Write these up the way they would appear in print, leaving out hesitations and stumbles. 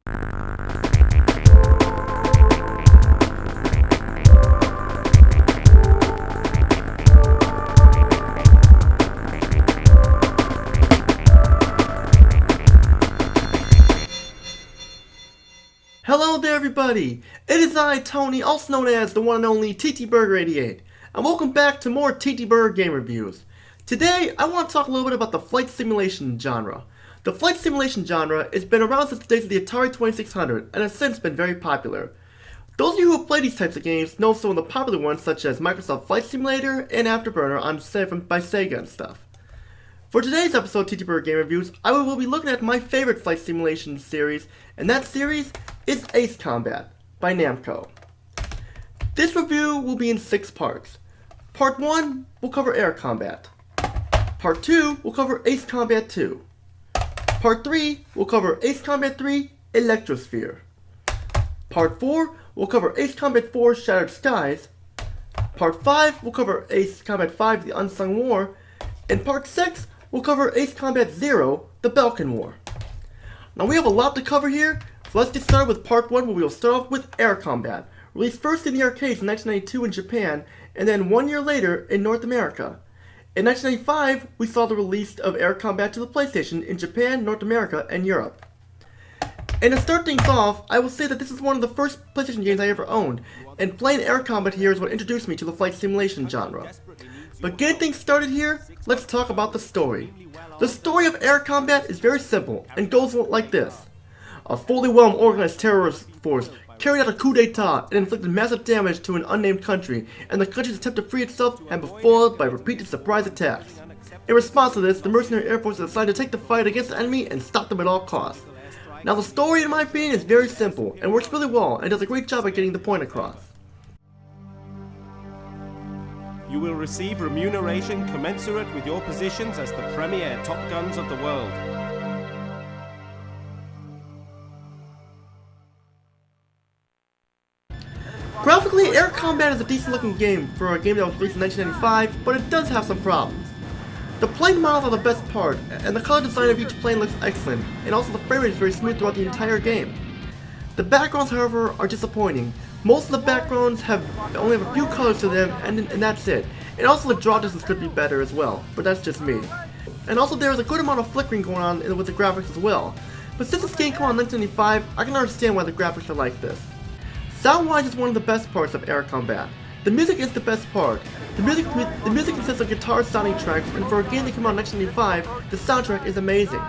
Hello there everybody! It is I, Tony, also known as the one and only TTBurger 88, and welcome back to more TTBurger game reviews. Today, I want to talk a little bit about the flight simulation genre. The flight simulation genre has been around since the days of the Atari 2600 and has since been very popular. Those of you who have played these types of games know some of the popular ones such as Microsoft Flight Simulator and Afterburner by Sega and stuff. For today's episode of TTBurger Game Reviews, I will be looking at my favorite flight simulation series, and that series is Ace Combat by Namco. This review will be in 6 parts. Part 1 will cover Air Combat. Part 2 will cover Ace Combat 2. Part 3 will cover Ace Combat 3 Electrosphere. Part 4 will cover Ace Combat 4 Shattered Skies. Part 5 will cover Ace Combat 5 The Unsung War. And Part 6 will cover Ace Combat 0 The Balkan War. Now we have a lot to cover here, so let's get started with Part 1, where we will start off with Air Combat, released first in the arcades in 1992 in Japan, and then 1 year later in North America. In 1995, we saw the release of Air Combat to the PlayStation in Japan, North America, and Europe. And to start things off, I will say that this is one of the first PlayStation games I ever owned, and playing Air Combat here is what introduced me to the flight simulation genre. But getting things started here, let's talk about the story. The story of Air Combat is very simple, and goes like this. A fully well-organized terrorist force carried out a coup d'etat and inflicted massive damage to an unnamed country, and the country's attempt to free itself had been foiled by repeated surprise attacks. In response to this, the mercenary air force is assigned to take the fight against the enemy and stop them at all costs. Now the story, in my opinion, is very simple, and works really well, and does a great job at getting the point across. You will receive remuneration commensurate with your positions as the premier top guns of the world. Graphically, Air Combat is a decent looking game for a game that was released in 1995, but it does have some problems. The plane models are the best part, and the color design of each plane looks excellent, and also the frame rate is very smooth throughout the entire game. The backgrounds, however, are disappointing. Most of the backgrounds only have a few colors to them, and that's it. And also the draw distance could be better as well, but that's just me. And also there is a good amount of flickering going on with the graphics as well. But since this game came out in 1995, I can understand why the graphics are like this. Sound-wise is one of the best parts of Air Combat. The music is the best part. The music consists of guitar sounding tracks, and for a game that came out in 1995, the soundtrack is amazing.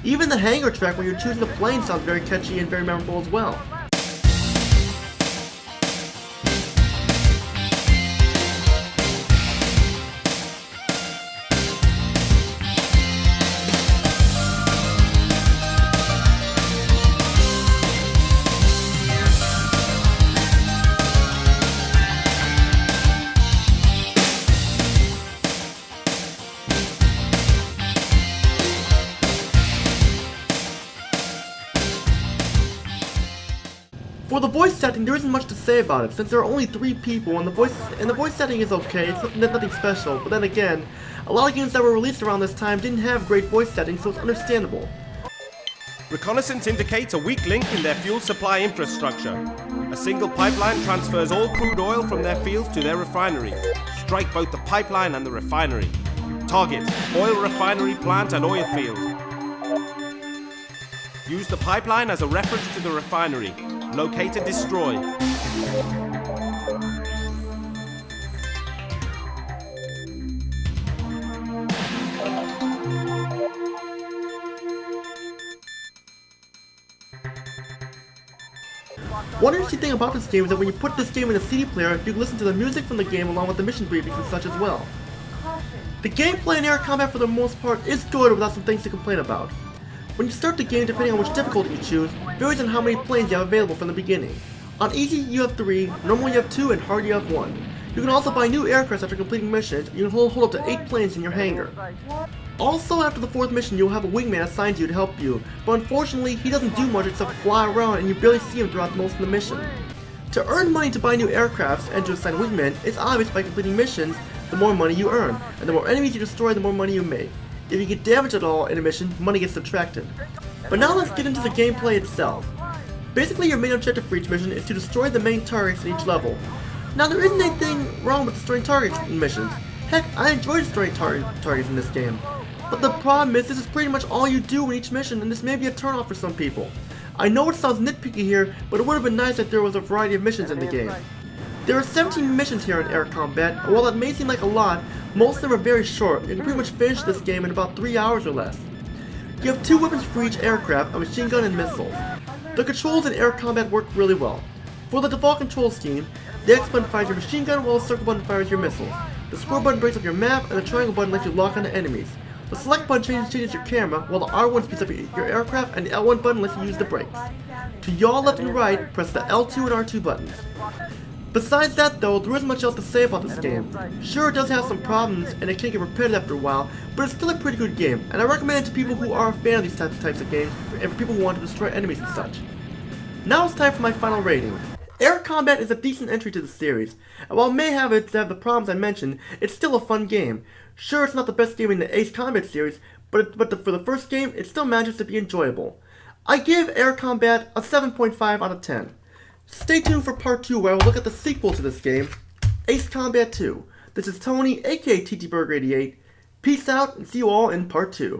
Even the hangar track when you're choosing a plane sounds very catchy and very memorable as well. For the voice acting, there isn't much to say about it, since there are only 3 people, and the voice acting is okay, it's nothing special, but then again, a lot of games that were released around this time didn't have great voice acting, so it's understandable. Reconnaissance indicates a weak link in their fuel supply infrastructure. A single pipeline transfers all crude oil from their fields to their refinery. Strike both the pipeline and the refinery. Target: oil refinery plant and oil field. Use the pipeline as a reference to the refinery. Locate and destroy. One interesting thing about this game is that when you put this game in a CD player, you can listen to the music from the game along with the mission briefings and such as well. The gameplay in air combat for the most part is good without some things to complain about. When you start the game, depending on which difficulty you choose, varies on how many planes you have available from the beginning. On easy you have 3, normal you have 2, and hard you have 1. You can also buy new aircraft after completing missions. You can hold up to 8 planes in your hangar. Also, after the 4th mission, you'll have a wingman assigned to you to help you, but unfortunately, he doesn't do much except fly around and you barely see him throughout most of the mission. To earn money to buy new aircrafts and to assign wingmen, it's obvious by completing missions, the more money you earn, and the more enemies you destroy, the more money you make. If you get damaged at all in a mission, money gets subtracted. But now let's get into the gameplay itself. Basically, your main objective for each mission is to destroy the main targets in each level. Now, there isn't anything wrong with destroying targets in missions. Heck, I enjoy destroying targets in this game. But the problem is, this is pretty much all you do in each mission, and this may be a turnoff for some people. I know it sounds nitpicky here, but it would have been nice if there was a variety of missions in the game. There are 17 missions here in air combat, and while that may seem like a lot, most of them are very short. You can pretty much finish this game in about 3 hours or less. You have 2 weapons for each aircraft, a machine gun and missiles. The controls in air combat work really well. For the default control scheme, the X button fires your machine gun while the circle button fires your missiles. The square button brings up your map, and the triangle button lets you lock onto enemies. The select button changes your camera, while the R1 speeds up your aircraft, and the L1 button lets you use the brakes. To yaw left and right, press the L2 and R2 buttons. Besides that though, there isn't much else to say about this game. Sure, it does have some problems, and it can get repetitive after a while, but it's still a pretty good game, and I recommend it to people who are a fan of these types of games, and for people who want to destroy enemies and such. Now it's time for my final rating. Air Combat is a decent entry to the series, and while it may have the problems I mentioned, it's still a fun game. Sure, it's not the best game in the Ace Combat series, but for the first game, it still manages to be enjoyable. I give Air Combat a 7.5 out of 10. Stay tuned for part 2 where I will look at the sequel to this game, Ace Combat 2. This is Tony, aka TTBurger88. Peace out, and see you all in part 2.